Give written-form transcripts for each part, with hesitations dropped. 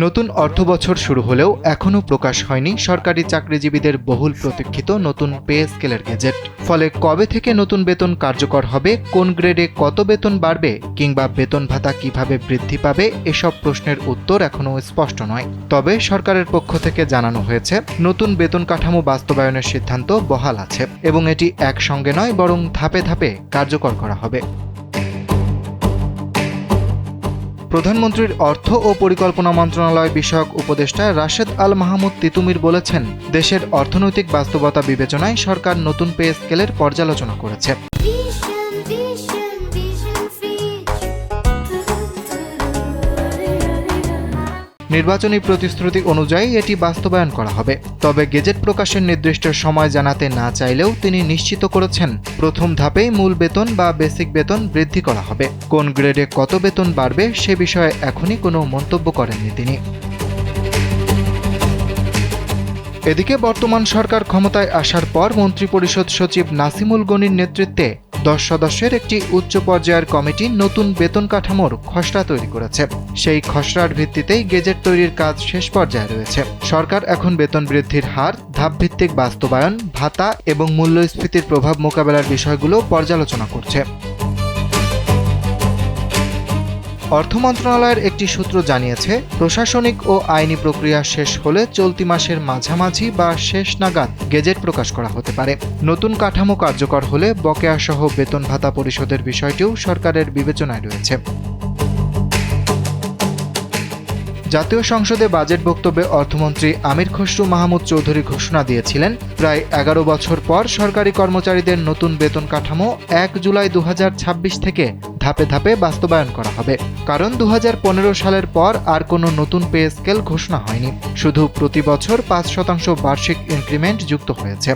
নতুন অর্থবছর শুরু হলেও এখনও প্রকাশ হয়নি সরকারি চাকরিজীবীদের বহুল প্রতীক্ষিত নতুন পে স্কেলের গেজেট। ফলে কবে থেকে নতুন বেতন কার্যকর হবে, কোন গ্রেডে কত বেতন বাড়বে কিংবা বেতন ভাতা কিভাবে বৃদ্ধি পাবে, এসব প্রশ্নের উত্তর এখনও স্পষ্ট নয়। তবে সরকারের পক্ষ থেকে জানানো হয়েছে, নতুন বেতন কাঠামো বাস্তবায়নের সিদ্ধান্ত বহাল আছে এবং এটি একসঙ্গে নয় বরং ধাপে ধাপে কার্যকর করা হবে। প্রধানমন্ত্রীর অর্থ ও পরিকল্পনা মন্ত্রণালয় বিষয়ক উপদেষ্টা রাশেদ আল মাহমুদ তিতুমির বলেছেন, দেশের অর্থনৈতিক বাস্তবতা বিবেচনায় সরকার নতুন পে স্কেলের পর্যালোচনা করেছে। নির্বাচনী প্রতিশ্রুতি অনুযায়ী এটি বাস্তবায়ন করা হবে। তবে গেজেট প্রকাশের নির্দিষ্ট সময় জানাতে না চাইলেও তিনি নিশ্চিত করেছেন, প্রথম ধাপেই মূল বেতন বা বেসিক বেতন বৃদ্ধি করা হবে। কোন গ্রেডে কত বেতন বাড়বে সে বিষয়ে এখনই কোনো মন্তব্য করেননি তিনি। এদিকে বর্তমান সরকার ক্ষমতায় আসার পর মন্ত্রিপরিষদ সচিব নাসিমুল গনির নেতৃত্বে 10 সদস্যের একটি উচ্চ পর্যায়ের কমিটি নতুন বেতন কাঠামোর খসড়া তৈরি করেছে। সেই খসড়ার ভিত্তিতেই গেজেট তৈরির কাজ শেষ পর্যায়ে রয়েছে। সরকার এখন বেতন বৃদ্ধির হার, ধাপভিত্তিক বাস্তবায়ন, ভাতা এবং মূল্যস্ফীতির প্রভাব মোকাবেলার বিষয়গুলো পর্যালোচনা করছে। অর্থ মন্ত্রণালয়ের একটি সূত্র জানিয়েছে, প্রশাসনিক ও আইনি প্রক্রিয়া শেষ হলে চলতি মাসের মাঝামাঝি বা শেষ নাগাদ গেজেট প্রকাশ করা হতে পারে। নতুন কাঠামো কার্যকর হলে বকেয়াসহ বেতন ভাতা পরিশোধের বিষয়টিও সরকারের বিবেচনায় রয়েছে। জাতীয় সংসদে বাজেট বক্তব্যে অর্থমন্ত্রী আমির খসরু মাহমুদ চৌধুরী ঘোষণা দিয়েছিলেন, প্রায় 11 বছর পর সরকারি কর্মচারীদের নতুন বেতন কাঠামো 1 জুলাই 2026 থেকে ধাপে ধাপে বাস্তবায়ন করা হবে। কারণ 2015 সালের পর আর কোনো নতুন পে স্কেল ঘোষণা হয়নি, শুধু প্রতি বছর 5% বার্ষিক ইনক্রিমেন্ট যুক্ত হয়েছে।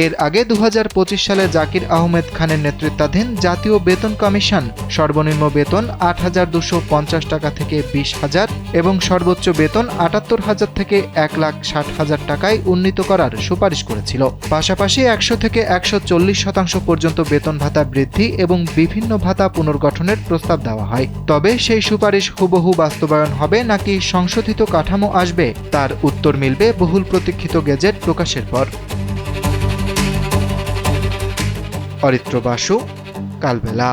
এর আগে 2025 সালে জাকির আহমেদ খানের নেতৃত্বাধীন জাতীয় বেতন কমিশন সর্বনিম্ন বেতন 8,250 টাকা থেকে 20,000 এবং সর্বোচ্চ বেতন 78,000 থেকে 1,60,000 টাকায় উন্নীত করার সুপারিশ করেছিল। পাশাপাশি 100 থেকে 140% পর্যন্ত বেতন ভাতা বৃদ্ধি এবং বিভিন্ন ভাতা পুনর্গঠনের প্রস্তাব দেওয়া হয়। তবে সেই সুপারিশ হুবহু বাস্তবায়ন হবে নাকি সংশোধিত কাঠামো আসবে, তার উত্তর মিলবে বহুল প্রতীক্ষিত গেজেট প্রকাশের পর। অরিত্র বাসু, কালবেলা।